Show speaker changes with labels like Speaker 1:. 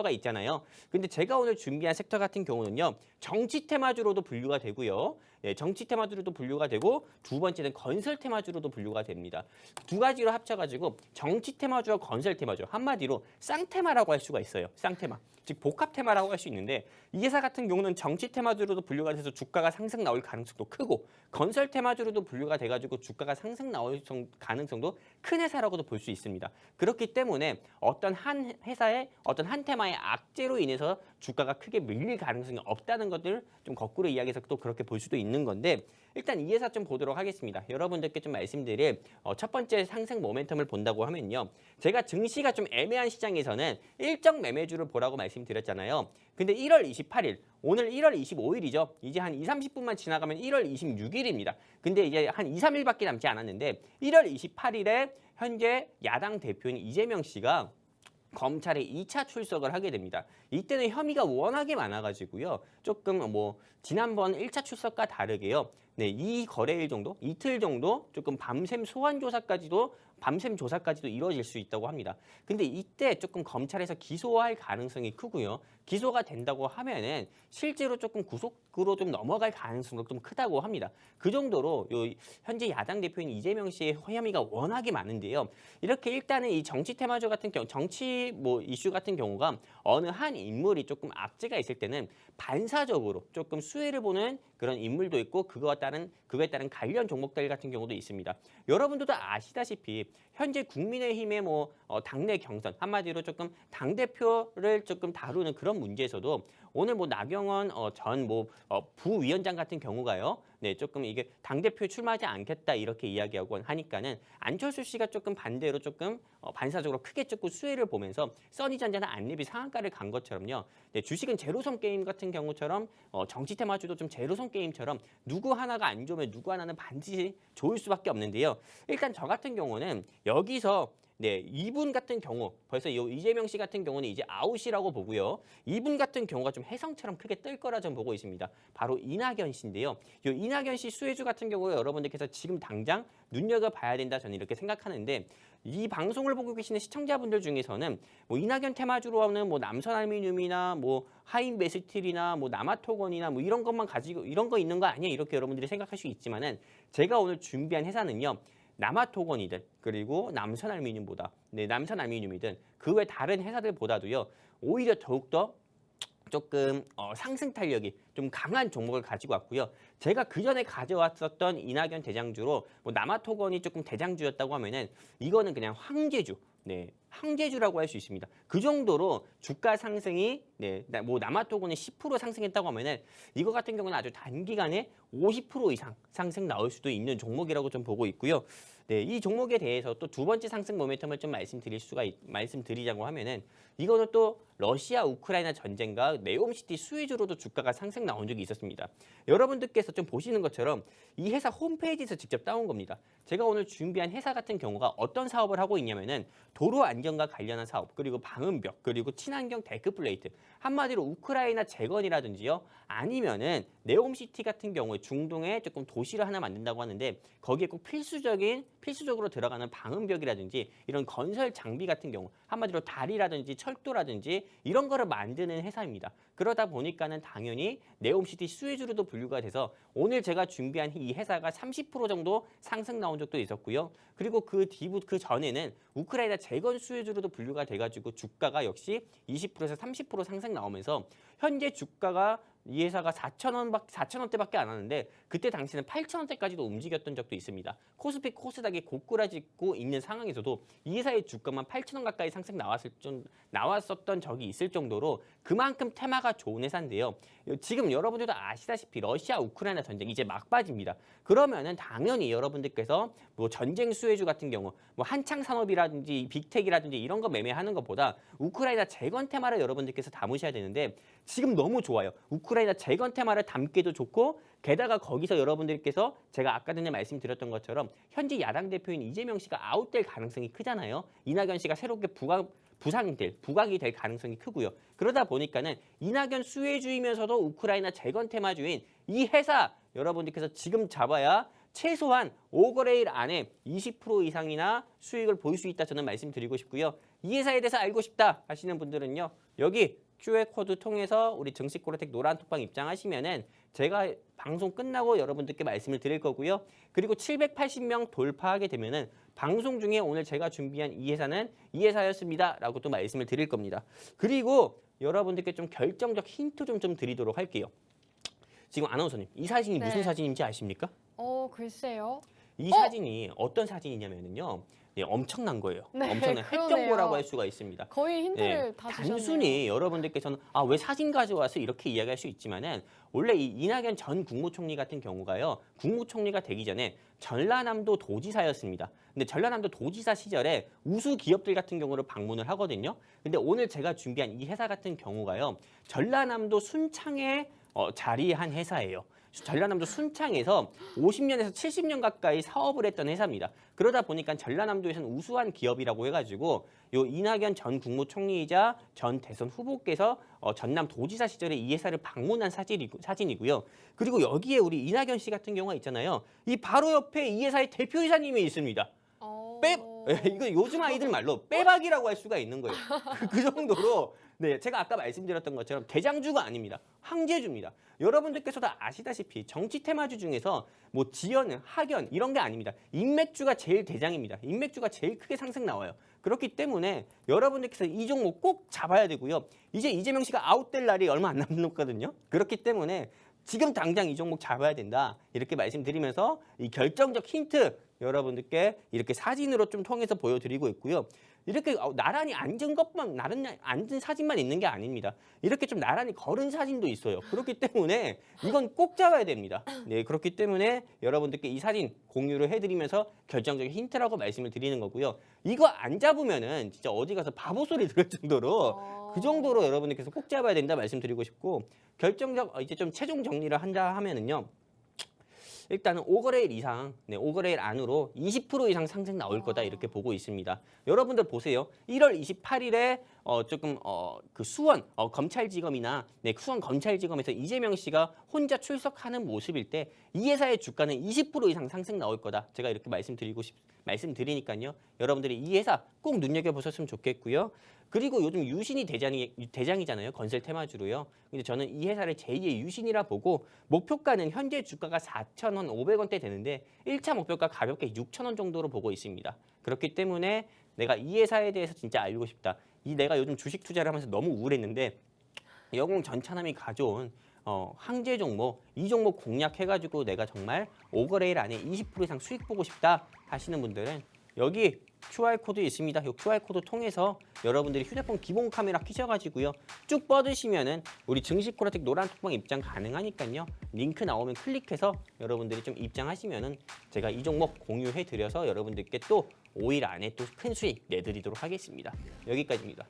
Speaker 1: 가 있잖아요. 근데 제가 오늘 준비한 섹터 같은 경우는요. 정치 테마주로도 분류가 되고요. 네, 정치 테마주로도 분류가 되고 두 번째는 건설 테마주로도 분류가 됩니다. 두 가지로 합쳐가지고 정치 테마주와 건설 테마주 한마디로 쌍테마라고 할 수가 있어요. 쌍테마. 즉 복합 테마라고 할 수 있는데 이 회사 같은 경우는 정치 테마주로도 분류가 돼서 주가가 상승 나올 가능성도 크고 건설 테마주로도 분류가 돼가지고 주가가 상승 나올 가능성도 큰 회사라고도 볼 수 있습니다. 그렇기 때문에 어떤 한 회사의 어떤 한 테마의 악재로 인해서 주가가 크게 밀릴 가능성이 없다는 것들 좀 거꾸로 이야기해서 또 그렇게 볼 수도 있는 건데 일단 이 회사 좀 보도록 하겠습니다. 여러분들께 좀 말씀드릴 첫 번째 상승 모멘텀을 본다고 하면요. 제가 증시가 좀 애매한 시장에서는 일정 매매주를 보라고 말씀드렸잖아요. 근데 1월 28일, 오늘 1월 25일이죠. 이제 한 2, 30분만 지나가면 1월 26일입니다. 근데 이제 한 2, 3일밖에 남지 않았는데 1월 28일에 현재 야당 대표인 이재명 씨가 검찰에 2차 출석을 하게 됩니다. 이때는 혐의가 워낙에 많아가지고요. 조금 뭐 지난번 1차 출석과 다르게요. 네, 이 거래일 정도, 이틀 정도 조금 밤샘 소환 조사까지도 밤샘 조사까지도 이루어질 수 있다고 합니다. 근데 이때 조금 검찰에서 기소할 가능성이 크고요. 기소가 된다고 하면은 실제로 조금 구속으로 좀 넘어갈 가능성도 좀 크다고 합니다. 그 정도로 현재 야당 대표인 이재명 씨의 혐의가 워낙에 많은데요. 이렇게 일단은 이 정치 테마주 같은 경우, 정치 뭐 이슈 같은 경우가 어느 한 인물이 조금 악재가 있을 때는 반사적으로 조금 수혜를 보는 그런 인물도 있고 그거에 따른 관련 종목들 같은 경우도 있습니다. 여러분들도 아시다시피 현재 국민의힘의 당내 경선 한마디로 조금 당 대표를 조금 다루는 그런 문제에서도 오늘 나경원 전 부위원장 같은 경우가요. 네, 조금 이게 당 대표에 출마하지 않겠다 이렇게 이야기하고 하니까는 안철수 씨가 조금 반대로 조금 반사적으로 크게 조금 수혜를 보면서 써니전자나 안립이 상한가를 간 것처럼요. 네, 주식은 제로섬 게임 같은 경우처럼 정치 테마주도 좀 제로섬 게임처럼 누구 하나가 안 좋으면 누구 하나는 반드시 좋을 수밖에 없는데요. 일단 저 같은 경우는 여기서 네, 이분 같은 경우 벌써 이재명 씨 같은 경우는 이제 아웃이라고 보고요. 이분 같은 경우가 좀 혜성처럼 크게 뜰 거라 좀 보고 있습니다. 바로 이낙연 씨인데요. 이 이낙연 씨 수혜주 같은 경우에 여러분들께서 지금 당장 눈여겨봐야 된다 저는 이렇게 생각하는데 이 방송을 보고 계시는 시청자분들 중에서는 이낙연 테마주로 하는 남선알미늄이나 하인베스틸이나 남아토건이나 이런 것만 가지고 이런 거 있는 거 아니야 이렇게 여러분들이 생각할 수 있지만은 제가 오늘 준비한 회사는요. 남아토건이든 그리고 남선알미늄보다 남선알미늄이든 그 외 다른 회사들보다도요 오히려 더욱더 조금 상승 탄력이 좀 강한 종목을 가지고 왔고요. 제가 그 전에 가져왔었던 이낙연 대장주로 남아토건이 조금 대장주였다고 하면은 이거는 그냥 황제주. 네, 황제주라고 할 수 있습니다. 그 정도로 주가 상승이 남아토건이 10% 상승했다고 하면은 이거 같은 경우는 아주 단기간에 50% 이상 상승 나올 수도 있는 종목이라고 좀 보고 있고요. 네, 이 종목에 대해서 또 두 번째 상승 모멘텀을 좀 말씀드리자고 하면은 이거는 또 러시아 우크라이나 전쟁과 네옴시티 수혜주로도 주가가 상승 나온 적이 있었습니다. 여러분들께서 좀 보시는 것처럼 이 회사 홈페이지에서 직접 따온 겁니다. 제가 오늘 준비한 회사 같은 경우가 어떤 사업을 하고 있냐면은 도로 안전과 관련한 사업, 그리고 방음벽, 그리고 친환경 데크플레이트, 한마디로 우크라이나 재건이라든지요. 아니면은 네옴시티 같은 경우에 중동에 조금 도시를 하나 만든다고 하는데 거기에 꼭 필수적으로 들어가는 방음벽이라든지 이런 건설 장비 같은 경우 한마디로 다리라든지 철도라든지 이런 거를 만드는 회사입니다. 그러다 보니까는 당연히 네옴시티 수혜주로도 분류가 돼서 오늘 제가 준비한 이 회사가 30% 정도 상승 나온 적도 있었고요. 그리고 그 전에는 우크라이나 재건 수혜주로도 분류가 돼가지고 주가가 역시 20%에서 30% 상승 나오면서 현재 주가가 이 회사가 4,000원대밖에 안 하는데 그때 당시는 8,000원대까지도 움직였던 적도 있습니다. 코스피 코스닥이 고꾸라지고 있는 상황에서도 이 회사의 주가만 8,000원 가까이 상승 나왔었던 적이 있을 정도로 그만큼 테마가 좋은 회사인데요. 지금 여러분들도 아시다시피 러시아 우크라이나 전쟁 이제 막바지입니다. 그러면은 당연히 여러분들께서 전쟁 수혜주 같은 경우 한창 산업이라든지 빅텍이라든지 이런 거 매매하는 것보다 우크라이나 재건 테마를 여러분들께서 담으셔야 되는데 지금 너무 좋아요. 우크라이나 재건 테마를 담기도 좋고 게다가 거기서 여러분들께서 제가 아까 전에 말씀드렸던 것처럼 현재 야당 대표인 이재명 씨가 아웃될 가능성이 크잖아요. 이낙연 씨가 새롭게 부각이 될 가능성이 크고요. 그러다 보니까는 이낙연 수혜주이면서도 우크라이나 재건 테마주인 이 회사 여러분들께서 지금 잡아야 최소한 5거래일 안에 20% 이상이나 수익을 볼 수 있다 저는 말씀드리고 싶고요. 이 회사에 대해서 알고 싶다 하시는 분들은요. 여기 QR코드 통해서 우리 증시코르텍 노란톡방 입장하시면은 제가 방송 끝나고 여러분들께 말씀을 드릴 거고요. 그리고 780명 돌파하게 되면은 방송 중에 오늘 제가 준비한 이 회사는 이 회사였습니다 라고 또 말씀을 드릴 겁니다. 그리고 여러분들께 좀 결정적 힌트 좀 드리도록 할게요. 지금 아나운서님, 이 사진이 무슨 사진인지 아십니까?
Speaker 2: 글쎄요.
Speaker 1: 이 사진이 어떤 사진이냐면요. 예, 엄청난 거예요.
Speaker 2: 네,
Speaker 1: 엄청난 핵정보라고 할 수가 있습니다.
Speaker 2: 거의 힌트를 다 주셨네요.
Speaker 1: 단순히 여러분들께서는 왜 사진 가져와서 이렇게 이야기할 수 있지만은 원래 이 이낙연 전 국무총리 같은 경우가요. 국무총리가 되기 전에 전라남도 도지사였습니다. 근데 전라남도 도지사 시절에 우수 기업들 같은 경우를 방문을 하거든요. 근데 오늘 제가 준비한 이 회사 같은 경우가요. 전라남도 순창에 자리한 회사예요. 전라남도 순창에서 50년에서 70년 가까이 사업을 했던 회사입니다. 그러다 보니까 전라남도에서는 우수한 기업이라고 해가지고 요 이낙연 전 국무총리이자 전 대선 후보께서 전남 도지사 시절에 이 회사를 방문한 사진이고요. 그리고 여기에 우리 이낙연 씨 같은 경우가 있잖아요. 이 바로 옆에 이 회사의 대표이사님이 있습니다. 이거 요즘 아이들 말로 빼박이라고 할 수가 있는 거예요. 그 정도로 네, 제가 아까 말씀드렸던 것처럼 대장주가 아닙니다. 황제주입니다. 여러분들께서도 아시다시피 정치 테마주 중에서 뭐 지연, 학연 이런 게 아닙니다. 인맥주가 제일 대장입니다. 인맥주가 제일 크게 상승 나와요. 그렇기 때문에 여러분들께서 이 종목 꼭 잡아야 되고요. 이제 이재명 씨가 아웃될 날이 얼마 안 남았거든요. 그렇기 때문에 지금 당장 이 종목 잡아야 된다. 이렇게 말씀드리면서 이 결정적 힌트 여러분들께 이렇게 사진으로 좀 통해서 보여드리고 있고요. 이렇게 나란히 앉은 사진만 있는 게 아닙니다. 이렇게 좀 나란히 걸은 사진도 있어요. 그렇기 때문에 이건 꼭 잡아야 됩니다. 네, 그렇기 때문에 여러분들께 이 사진 공유를 해드리면서 결정적인 힌트라고 말씀을 드리는 거고요. 이거 안 잡으면은 진짜 어디 가서 바보 소리 들을 정도로 그 정도로 여러분들께서 꼭 잡아야 된다 말씀드리고 싶고 결정적 이제 좀 최종 정리를 한다 하면은요. 일단은 5거래일 이상, 5거래일 안으로 20% 이상 상승 나올 거다 이렇게 보고 있습니다. 여러분들 보세요. 1월 28일에 조금 그 수원 검찰지검이나 수원 검찰지검에서 이재명 씨가 혼자 출석하는 모습일 때 이 회사의 주가는 20% 이상 상승 나올 거다. 제가 이렇게 말씀드리니까요. 여러분들이 이 회사 꼭 눈여겨보셨으면 좋겠고요. 그리고 요즘 유신이 대장이잖아요. 건설 테마주로요. 근데 저는 이 회사를 제2의 유신이라 보고 목표가는 현재 주가가 4,500원대 되는데 1차 목표가 가볍게 6,000원 정도로 보고 있습니다. 그렇기 때문에 내가 이 회사에 대해서 진짜 알고 싶다. 내가 요즘 주식 투자를 하면서 너무 우울했는데 영웅 전차남이 가져온 항제 종목, 이 종목 공략해가지고 내가 정말 5거래일 안에 20% 이상 수익 보고 싶다 하시는 분들은 여기 QR코드 있습니다. 이 QR코드 통해서 여러분들이 휴대폰 기본 카메라 켜셔가지고요. 쭉 뻗으시면은 우리 증시코르텍 노란톡방 입장 가능하니까요. 링크 나오면 클릭해서 여러분들이 좀 입장하시면은 제가 이 종목 공유해드려서 여러분들께 또 5일 안에 또 큰 수익 내드리도록 하겠습니다. 여기까지입니다.